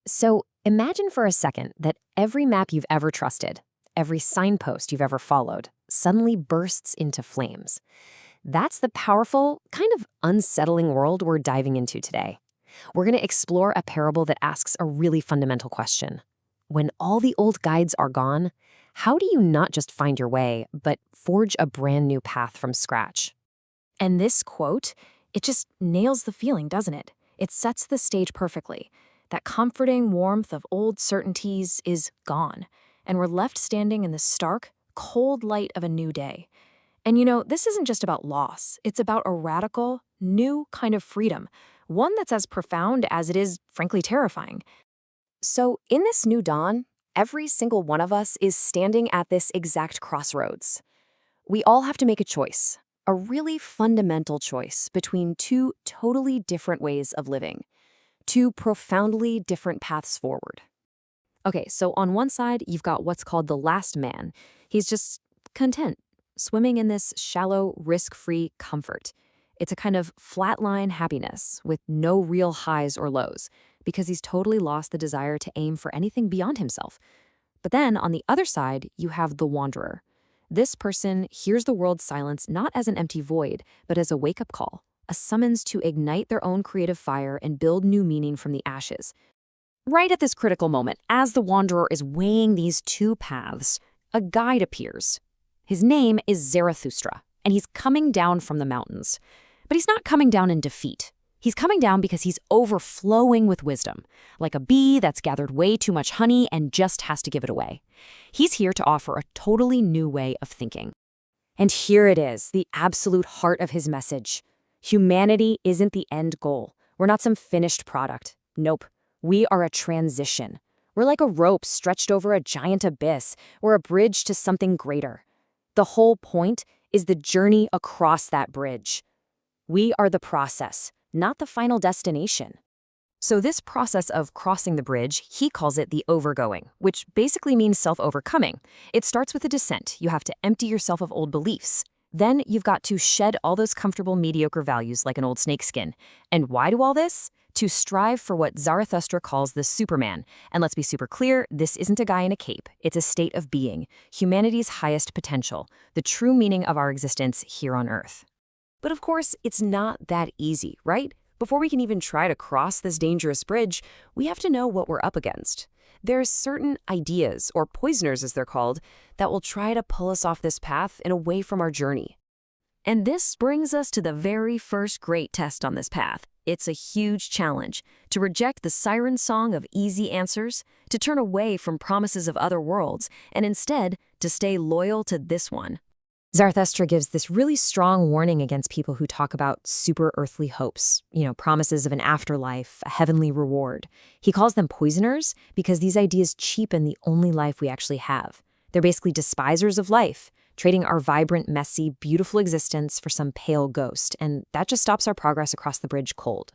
So imagine for a second that every map you've ever trusted, every signpost you've ever followed, suddenly bursts into flames. That's the powerful, kind of unsettling world we're diving into today. We're going to explore a parable that asks a really fundamental question. When all the old guides are gone, how do you not just find your way, but forge a brand new path from scratch? And this quote, it just nails the feeling, doesn't it? It sets the stage perfectly. That comforting warmth of old certainties is gone, and we're left standing in the stark, cold light of a new day. And this isn't just about loss, it's about a radical, new kind of freedom, one that's as profound as it is, frankly, terrifying. So, in this new dawn, every single one of us is standing at this exact crossroads. We all have to make a choice, a really fundamental choice between two totally different ways of living, two profoundly different paths forward. Okay, so on one side, you've got what's called the last man. He's just content, swimming in this shallow, risk-free comfort. It's a kind of flatline happiness with no real highs or lows because he's totally lost the desire to aim for anything beyond himself. But then on the other side, you have the wanderer. This person hears the world's silence not as an empty void, but as a wake-up call, a summons to ignite their own creative fire and build new meaning from the ashes. Right at this critical moment, as the wanderer is weighing these two paths, a guide appears. His name is Zarathustra, and he's coming down from the mountains. But he's not coming down in defeat. He's coming down because he's overflowing with wisdom, like a bee that's gathered way too much honey and just has to give it away. He's here to offer a totally new way of thinking. And here it is, the absolute heart of his message. Humanity isn't the end goal. We're not some finished product. Nope. We are a transition. We're like a rope stretched over a giant abyss. We're a bridge to something greater. The whole point is the journey across that bridge. We are the process, not the final destination. So this process of crossing the bridge, he calls it the overgoing, which basically means self-overcoming. It starts with a descent. You have to empty yourself of old beliefs. Then you've got to shed all those comfortable, mediocre values like an old snakeskin. And why do all this? To strive for what Zarathustra calls the Superman. And let's be super clear, this isn't a guy in a cape. It's a state of being, humanity's highest potential, the true meaning of our existence here on Earth. But of course, it's not that easy, right? Before we can even try to cross this dangerous bridge, we have to know what we're up against. There's certain ideas, or poisoners as they're called, that will try to pull us off this path and away from our journey. And this brings us to the very first great test on this path. It's a huge challenge to reject the siren song of easy answers, to turn away from promises of other worlds, and instead to stay loyal to this one. Zarathustra gives this really strong warning against people who talk about super earthly hopes, promises of an afterlife, a heavenly reward. He calls them poisoners because these ideas cheapen the only life we actually have. They're basically despisers of life, trading our vibrant, messy, beautiful existence for some pale ghost, and that just stops our progress across the bridge cold.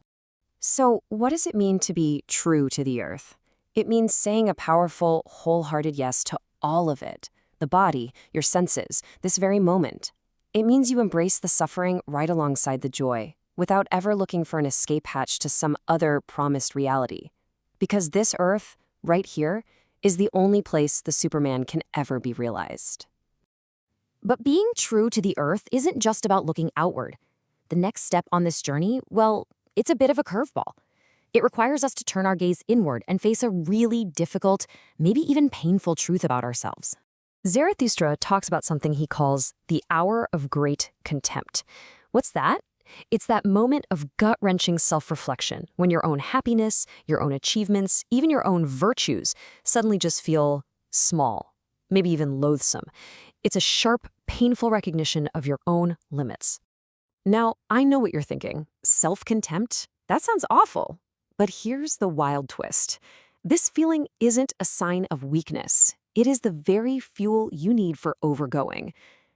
So, what does it mean to be true to the earth? It means saying a powerful, wholehearted yes to all of it. The body, your senses, this very moment. It means you embrace the suffering right alongside the joy, without ever looking for an escape hatch to some other promised reality. Because this earth, right here, is the only place the Superman can ever be realized. But being true to the earth isn't just about looking outward. The next step on this journey, well, it's a bit of a curveball. It requires us to turn our gaze inward and face a really difficult, maybe even painful truth about ourselves. Zarathustra talks about something he calls the hour of great contempt. What's that? It's that moment of gut-wrenching self-reflection when your own happiness, your own achievements, even your own virtues suddenly just feel small, maybe even loathsome. It's a sharp, painful recognition of your own limits. Now, I know what you're thinking. Self-contempt? That sounds awful. But here's the wild twist. This feeling isn't a sign of weakness. It is the very fuel you need for overgoing.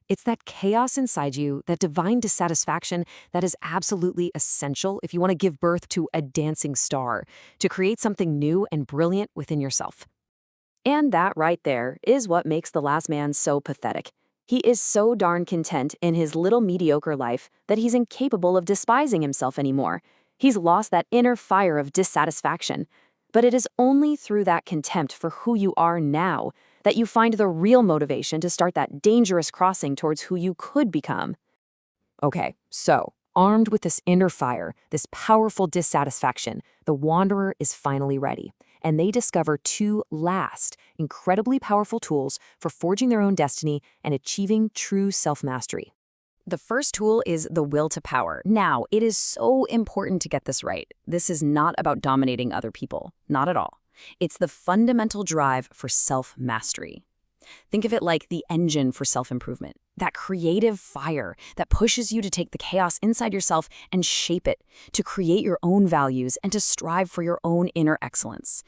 It's that chaos inside you, that divine dissatisfaction that is absolutely essential if you want to give birth to a dancing star, to create something new and brilliant within yourself. And that right there is what makes the last man so pathetic. He is so darn content in his little mediocre life that he's incapable of despising himself anymore. He's lost that inner fire of dissatisfaction. But it is only through that contempt for who you are now that you find the real motivation to start that dangerous crossing towards who you could become. Okay, so, armed with this inner fire, this powerful dissatisfaction, the wanderer is finally ready. And they discover two last, incredibly powerful tools for forging their own destiny and achieving true self-mastery. The first tool is the will to power. Now, it is so important to get this right. This is not about dominating other people, not at all. It's the fundamental drive for self-mastery. Think of it like the engine for self-improvement, that creative fire that pushes you to take the chaos inside yourself and shape it, to create your own values and to strive for your own inner excellence.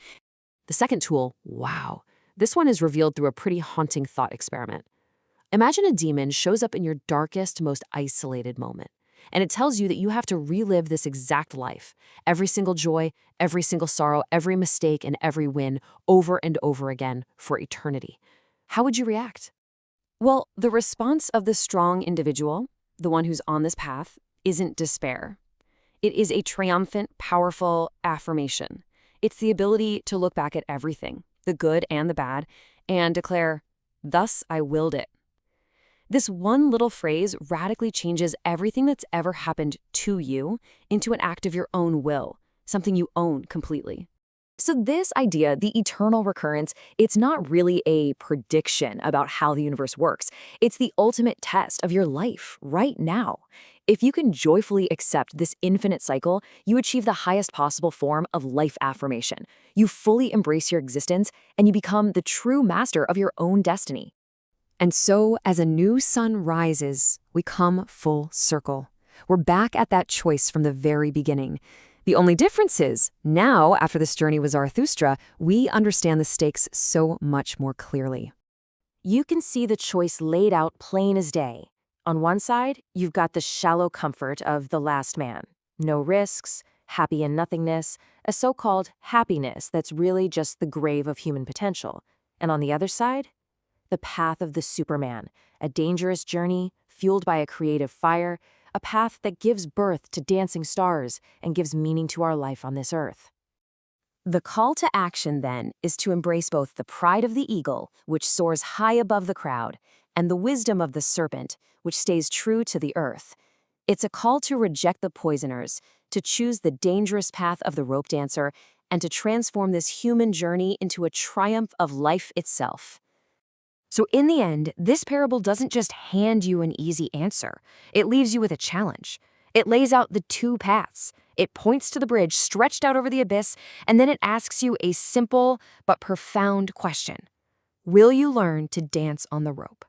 The second tool, wow, this one is revealed through a pretty haunting thought experiment. Imagine a demon shows up in your darkest, most isolated moment, and it tells you that you have to relive this exact life, every single joy, every single sorrow, every mistake, and every win, over and over again for eternity. How would you react? Well, the response of the strong individual, the one who's on this path, isn't despair. It is a triumphant, powerful affirmation. It's the ability to look back at everything, the good and the bad, and declare, "Thus I willed it." This one little phrase radically changes everything that's ever happened to you into an act of your own will, something you own completely. So this idea, the eternal recurrence, it's not really a prediction about how the universe works. It's the ultimate test of your life right now. If you can joyfully accept this infinite cycle, you achieve the highest possible form of life affirmation. You fully embrace your existence, and you become the true master of your own destiny. And so, as a new sun rises, we come full circle. We're back at that choice from the very beginning. The only difference is, now, after this journey with Zarathustra, we understand the stakes so much more clearly. You can see the choice laid out plain as day. On one side, you've got the shallow comfort of the last man. No risks, happy in nothingness, a so-called happiness that's really just the grave of human potential. And on the other side, the path of the Superman, a dangerous journey fueled by a creative fire, a path that gives birth to dancing stars and gives meaning to our life on this earth. The call to action, then, is to embrace both the pride of the eagle, which soars high above the crowd, and the wisdom of the serpent, which stays true to the earth. It's a call to reject the poisoners, to choose the dangerous path of the rope dancer, and to transform this human journey into a triumph of life itself. So in the end, this parable doesn't just hand you an easy answer. It leaves you with a challenge. It lays out the two paths. It points to the bridge stretched out over the abyss, and then it asks you a simple but profound question. Will you learn to dance on the rope?